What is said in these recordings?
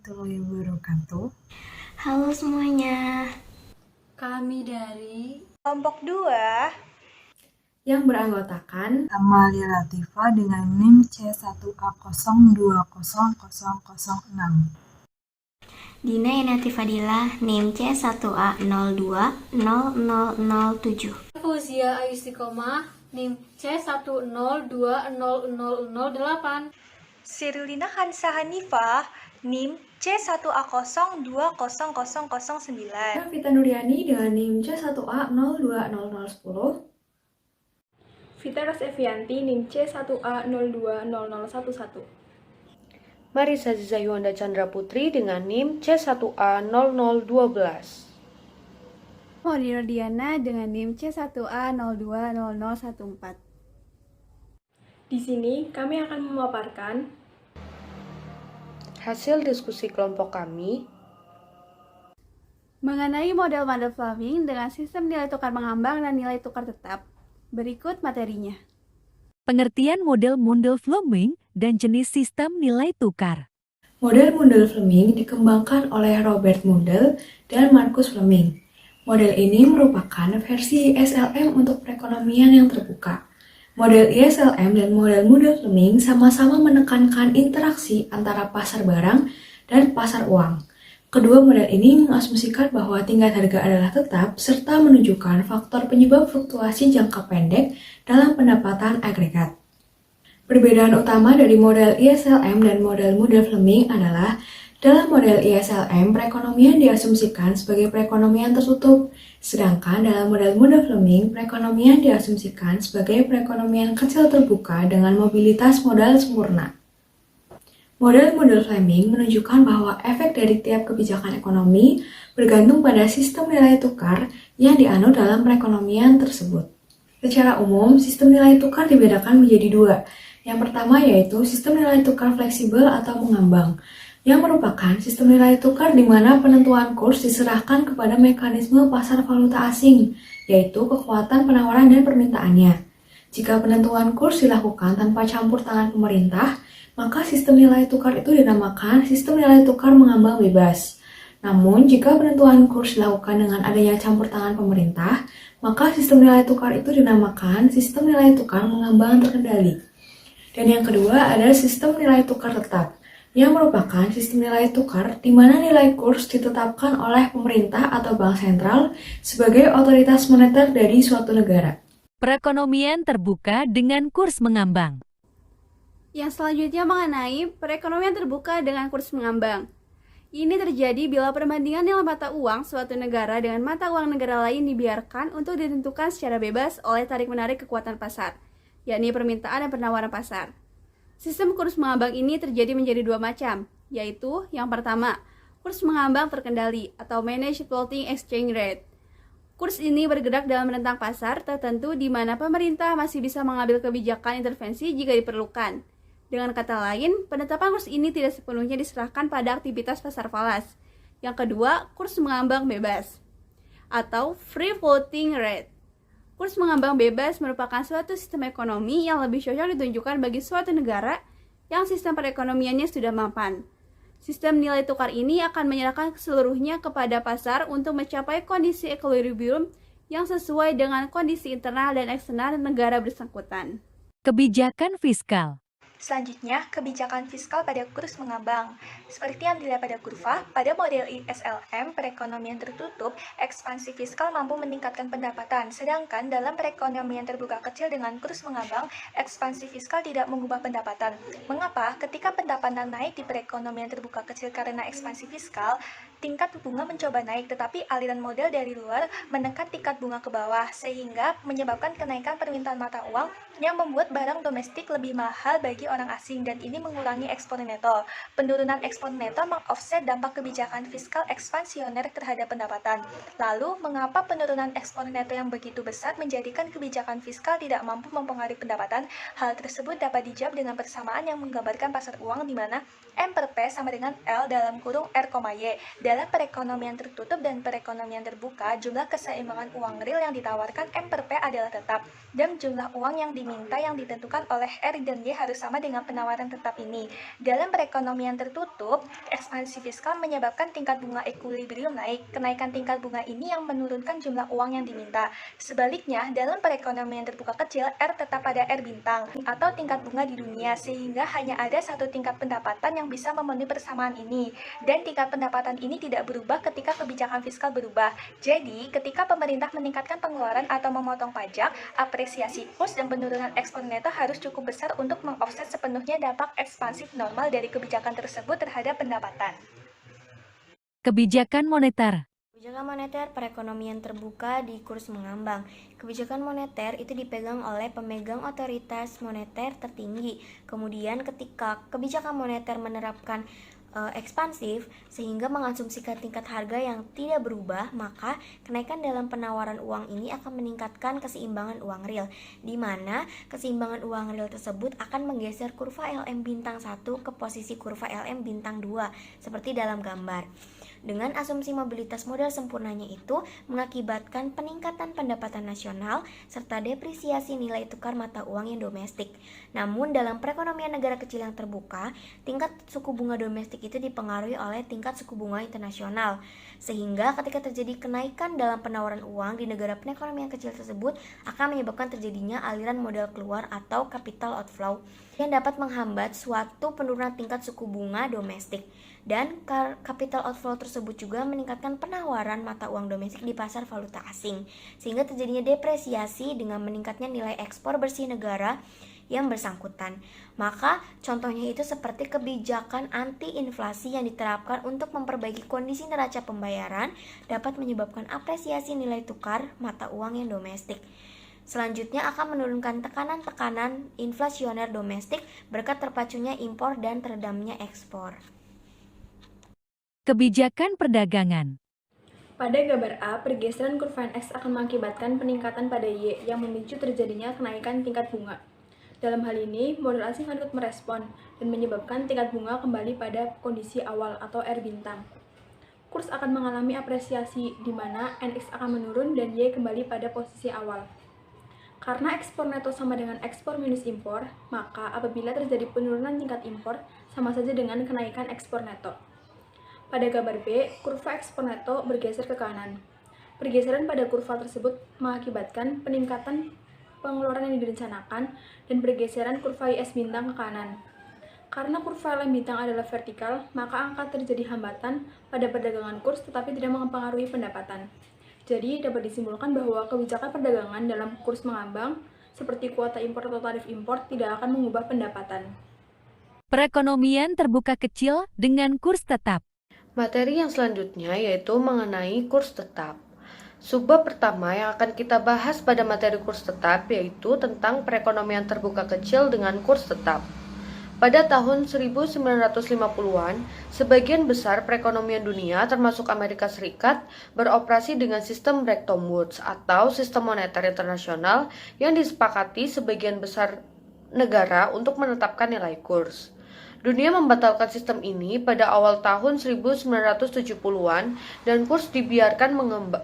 warahmatullahi wabarakatuh. Halo semuanya. Kami dari kelompok 2 yang beranggotakan Amalia Latifa dengan NIM C1A020006. Dina Inati Fadila, NIM C1A020007. Fauzia Aistiqomah, NIM C1020008. Sirlina Hansa Hanifah, NIM C1A020009. Vita Nuriani dengan NIM C1A020010. Vita Evianti, NIM C1A020011. Marisa Zayuanda Chandra Putri dengan NIM C1A0012. Maudie Diana dengan NIM C1A020014. Di sini kami akan memaparkan Hasil diskusi kelompok kami mengenai model-model Fleming dengan sistem nilai tukar mengambang dan nilai tukar tetap. Berikut materinya. Pengertian model Mundell-Fleming dan jenis sistem nilai tukar. Model Mundell-Fleming dikembangkan oleh Robert Mundell dan Marcus Fleming. Model ini merupakan versi ISLM untuk perekonomian yang terbuka. Model ISLM dan model Mundell-Fleming sama-sama menekankan interaksi antara pasar barang dan pasar uang. Kedua model ini mengasumsikan bahwa tingkat harga adalah tetap serta menunjukkan faktor penyebab fluktuasi jangka pendek dalam pendapatan agregat. Perbedaan utama dari model ISLM dan model Mundell-Fleming adalah dalam model ISLM, perekonomian diasumsikan sebagai perekonomian tertutup, sedangkan dalam model Mundell-Fleming, perekonomian diasumsikan sebagai perekonomian kecil terbuka dengan mobilitas modal sempurna. Model Mundell-Fleming menunjukkan bahwa efek dari tiap kebijakan ekonomi bergantung pada sistem nilai tukar yang dianut dalam perekonomian tersebut. Secara umum, sistem nilai tukar dibedakan menjadi dua. Yang pertama yaitu sistem nilai tukar fleksibel atau mengambang, yang merupakan sistem nilai tukar di mana penentuan kurs diserahkan kepada mekanisme pasar valuta asing, yaitu kekuatan penawaran dan permintaannya. Jika penentuan kurs dilakukan tanpa campur tangan pemerintah, maka sistem nilai tukar itu dinamakan sistem nilai tukar mengambang bebas. Namun, jika penentuan kurs dilakukan dengan adanya campur tangan pemerintah, maka sistem nilai tukar itu dinamakan sistem nilai tukar mengambang terkendali. Dan yang kedua adalah sistem nilai tukar tetap, yang merupakan sistem nilai tukar di mana nilai kurs ditetapkan oleh pemerintah atau bank sentral sebagai otoritas moneter dari suatu negara. Perekonomian terbuka dengan kurs mengambang. Yang selanjutnya mengenai perekonomian terbuka dengan kurs mengambang. Ini terjadi bila perbandingan nilai mata uang suatu negara dengan mata uang negara lain dibiarkan untuk ditentukan secara bebas oleh tarik-menarik kekuatan pasar, yakni permintaan dan penawaran pasar. Sistem kurs mengambang ini terjadi menjadi dua macam, yaitu yang pertama, kurs mengambang terkendali atau Managed Floating Exchange Rate. Kurs ini bergerak dalam rentang pasar tertentu di mana pemerintah masih bisa mengambil kebijakan intervensi jika diperlukan. Dengan kata lain, penetapan kurs ini tidak sepenuhnya diserahkan pada aktivitas pasar falas. Yang kedua, kurs mengambang bebas atau Free Floating Rate. Kurs mengambang bebas merupakan suatu sistem ekonomi yang lebih cocok ditunjukkan bagi suatu negara yang sistem perekonomiannya sudah mapan. Sistem nilai tukar ini akan menyerahkan seluruhnya kepada pasar untuk mencapai kondisi equilibrium yang sesuai dengan kondisi internal dan eksternal negara bersangkutan. Kebijakan fiskal. Selanjutnya, kebijakan fiskal pada kurs mengambang. Seperti yang dilihat pada kurva, pada model ISLM, perekonomian tertutup, ekspansi fiskal mampu meningkatkan pendapatan, sedangkan dalam perekonomian terbuka kecil dengan kurs mengambang, ekspansi fiskal tidak mengubah pendapatan. Mengapa? Ketika pendapatan naik di perekonomian terbuka kecil karena ekspansi fiskal, tingkat bunga mencoba naik, tetapi aliran modal dari luar menekan tingkat bunga ke bawah, sehingga menyebabkan kenaikan permintaan mata uang yang membuat barang domestik lebih mahal bagi orang asing, dan ini mengurangi ekspor neto. Penurunan ekspor neto mengoffset dampak kebijakan fiskal ekspansioner terhadap pendapatan. Lalu, mengapa penurunan ekspor neto yang begitu besar menjadikan kebijakan fiskal tidak mampu mempengaruhi pendapatan? Hal tersebut dapat dijawab dengan persamaan yang menggambarkan pasar uang di mana M per P sama dengan L dalam kurung R, Y. Dalam perekonomian tertutup dan perekonomian terbuka, jumlah keseimbangan uang real yang ditawarkan M per P adalah tetap, dan jumlah uang yang diminta yang ditentukan oleh R dan Y harus sama dengan penawaran tetap ini. Dalam perekonomian tertutup, ekspansi fiskal menyebabkan tingkat bunga ekuilibrium naik. Kenaikan tingkat bunga ini yang menurunkan jumlah uang yang diminta. Sebaliknya, dalam perekonomian terbuka kecil, R tetap pada R bintang atau tingkat bunga di dunia, sehingga hanya ada satu tingkat pendapatan yang bisa memenuhi persamaan ini. Dan tingkat pendapatan ini tidak berubah ketika kebijakan fiskal berubah. Jadi, ketika pemerintah meningkatkan pengeluaran atau memotong pajak, apresiasi kurs dan penurunan ekspor neto harus cukup besar untuk mengofset sepenuhnya dampak ekspansif normal dari kebijakan tersebut terhadap pendapatan. Kebijakan moneter. Kebijakan moneter perekonomian terbuka di kurs mengambang. Kebijakan moneter itu dipegang oleh pemegang otoritas moneter tertinggi. Kemudian ketika kebijakan moneter menerapkan ekspansif sehingga mengasumsikan tingkat harga yang tidak berubah, maka kenaikan dalam penawaran uang ini akan meningkatkan keseimbangan uang real, di mana keseimbangan uang real tersebut akan menggeser kurva LM bintang 1 ke posisi kurva LM bintang 2 seperti dalam gambar. Dengan asumsi mobilitas modal sempurnanya itu mengakibatkan peningkatan pendapatan nasional serta depresiasi nilai tukar mata uang yang domestik. Namun dalam perekonomian negara kecil yang terbuka, tingkat suku bunga domestik itu dipengaruhi oleh tingkat suku bunga internasional. Sehingga ketika terjadi kenaikan dalam penawaran uang di negara perekonomian kecil tersebut akan menyebabkan terjadinya aliran modal keluar atau capital outflow yang dapat menghambat suatu penurunan tingkat suku bunga domestik. Dan capital outflow tersebut juga meningkatkan penawaran mata uang domestik di pasar valuta asing, sehingga terjadinya depresiasi dengan meningkatnya nilai ekspor bersih negara yang bersangkutan. Maka contohnya itu seperti kebijakan anti-inflasi yang diterapkan untuk memperbaiki kondisi neraca pembayaran dapat menyebabkan apresiasi nilai tukar mata uang yang domestik. Selanjutnya akan menurunkan tekanan-tekanan inflasioner domestik berkat terpacunya impor dan teredamnya ekspor. Kebijakan perdagangan. Pada gambar A, pergeseran kurva X akan mengakibatkan peningkatan pada Y yang memicu terjadinya kenaikan tingkat bunga. Dalam hal ini, modal asing akan ikut merespon dan menyebabkan tingkat bunga kembali pada kondisi awal atau R bintang. Kurs akan mengalami apresiasi di mana NX akan menurun dan Y kembali pada posisi awal. Karena ekspor neto sama dengan ekspor minus impor, maka apabila terjadi penurunan tingkat impor, sama saja dengan kenaikan ekspor neto. Pada gambar B, kurva ekspor neto bergeser ke kanan. Pergeseran pada kurva tersebut mengakibatkan peningkatan pengeluaran yang direncanakan dan pergeseran kurva IS bintang ke kanan. Karena kurva LM bintang adalah vertikal, maka akan terjadi hambatan pada perdagangan kurs tetapi tidak mempengaruhi pendapatan. Jadi, dapat disimpulkan bahwa kebijakan perdagangan dalam kurs mengambang, seperti kuota impor atau tarif impor, tidak akan mengubah pendapatan. Perekonomian terbuka kecil dengan kurs tetap. Materi yang selanjutnya yaitu mengenai kurs tetap. Subbab pertama yang akan kita bahas pada materi kurs tetap yaitu tentang perekonomian terbuka kecil dengan kurs tetap. Pada tahun 1950-an, sebagian besar perekonomian dunia termasuk Amerika Serikat beroperasi dengan sistem Bretton Woods atau sistem moneter internasional yang disepakati sebagian besar negara untuk menetapkan nilai kurs. Dunia membatalkan sistem ini pada awal tahun 1970-an dan kurs dibiarkan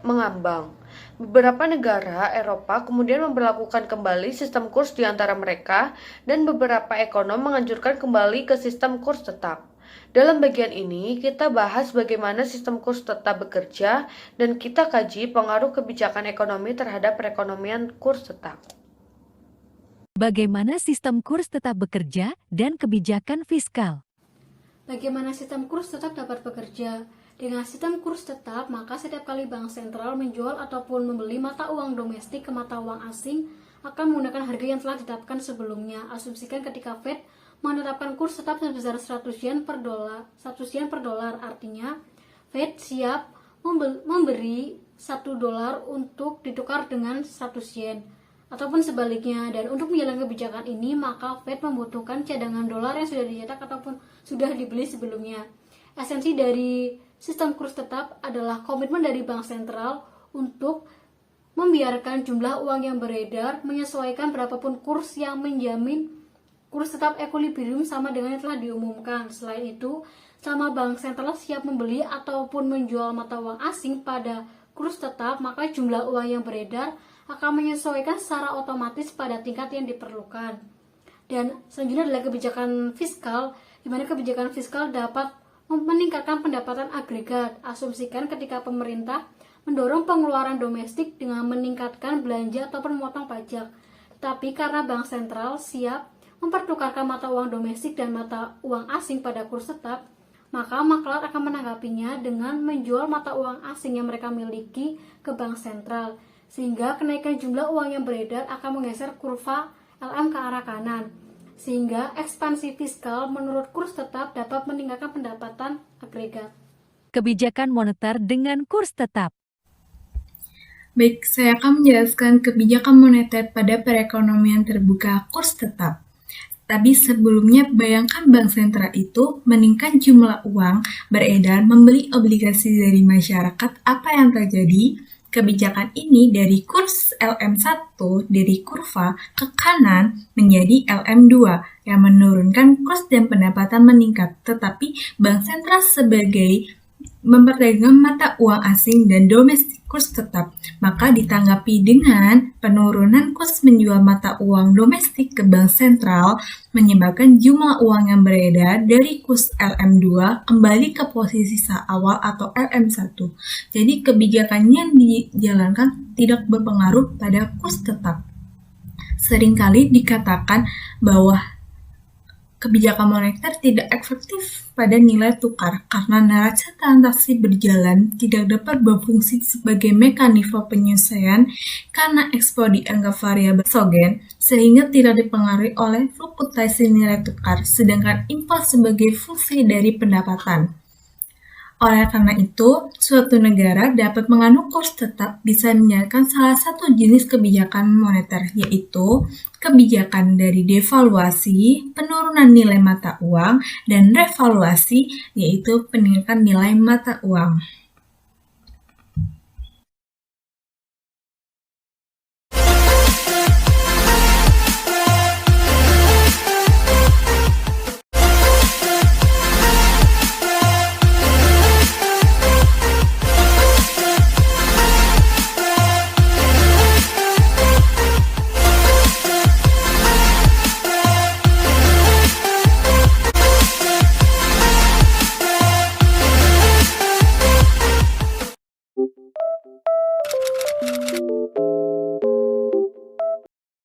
mengambang. Beberapa negara Eropa kemudian memberlakukan kembali sistem kurs di antara mereka dan beberapa ekonom menganjurkan kembali ke sistem kurs tetap. Dalam bagian ini, kita bahas bagaimana sistem kurs tetap bekerja dan kita kaji pengaruh kebijakan ekonomi terhadap perekonomian kurs tetap. Bagaimana sistem kurs tetap bekerja dan kebijakan fiskal? Bagaimana sistem kurs tetap dapat bekerja? Dengan sistem kurs tetap, maka setiap kali bank sentral menjual ataupun membeli mata uang domestik ke mata uang asing akan menggunakan harga yang telah ditetapkan sebelumnya. Asumsikan ketika Fed menetapkan kurs tetap sebesar 100 yen per dolar, artinya Fed siap memberi 1 dolar untuk ditukar dengan 100 yen. Ataupun sebaliknya, dan untuk menjalankan kebijakan ini maka Fed membutuhkan cadangan dolar yang sudah dicetak ataupun sudah dibeli sebelumnya. Esensi dari sistem kurs tetap adalah komitmen dari bank sentral untuk membiarkan jumlah uang yang beredar menyesuaikan berapapun kurs yang menjamin kurs tetap ekuilibrium sama dengan yang telah diumumkan. Selain itu, selama bank sentral siap membeli ataupun menjual mata uang asing pada kurs tetap, maka jumlah uang yang beredar akan menyesuaikan secara otomatis pada tingkat yang diperlukan. Dan selanjutnya adalah kebijakan fiskal, di mana kebijakan fiskal dapat meningkatkan pendapatan agregat. Asumsikan ketika pemerintah mendorong pengeluaran domestik dengan meningkatkan belanja atau memotong pajak. Tetapi karena bank sentral siap mempertukarkan mata uang domestik dan mata uang asing pada kurs tetap, maka maklar akan menanggapinya dengan menjual mata uang asing yang mereka miliki ke bank sentral, sehingga kenaikan jumlah uang yang beredar akan menggeser kurva LM ke arah kanan, sehingga ekspansi fiskal menurut kurs tetap dapat meningkatkan pendapatan agregat. Kebijakan moneter dengan kurs tetap. Baik, saya akan menjelaskan kebijakan moneter pada perekonomian terbuka kurs tetap. Tapi sebelumnya, bayangkan bank sentral itu meningkat jumlah uang beredar membeli obligasi dari masyarakat. Apa yang terjadi? Kebijakan ini dari kurs LM1 dari kurva ke kanan menjadi LM2 yang menurunkan kurs dan pendapatan meningkat. Tetapi bank sentral sebagai memperdagangkan mata uang asing dan domestik kurs tetap, maka ditanggapi dengan penurunan kurs menjual mata uang domestik ke bank sentral, menyebabkan jumlah uang yang beredar dari kurs LM2 kembali ke posisi awal atau LM1. Jadi kebijakannya yang dijalankan tidak berpengaruh pada kurs tetap. Seringkali dikatakan bahwa kebijakan moneter tidak efektif pada nilai tukar karena neraca transaksi berjalan tidak dapat berfungsi sebagai mekanisme penyesuaian karena ekspor dianggap variabel eksogen sehingga tidak dipengaruhi oleh fluktuasi nilai tukar, sedangkan impor sebagai fungsi dari pendapatan. Oleh karena itu, suatu negara dapat menganut kurs tetap bisa menjalankan salah satu jenis kebijakan moneter, yaitu kebijakan dari devaluasi, penurunan nilai mata uang, dan revaluasi, yaitu peningkatan nilai mata uang.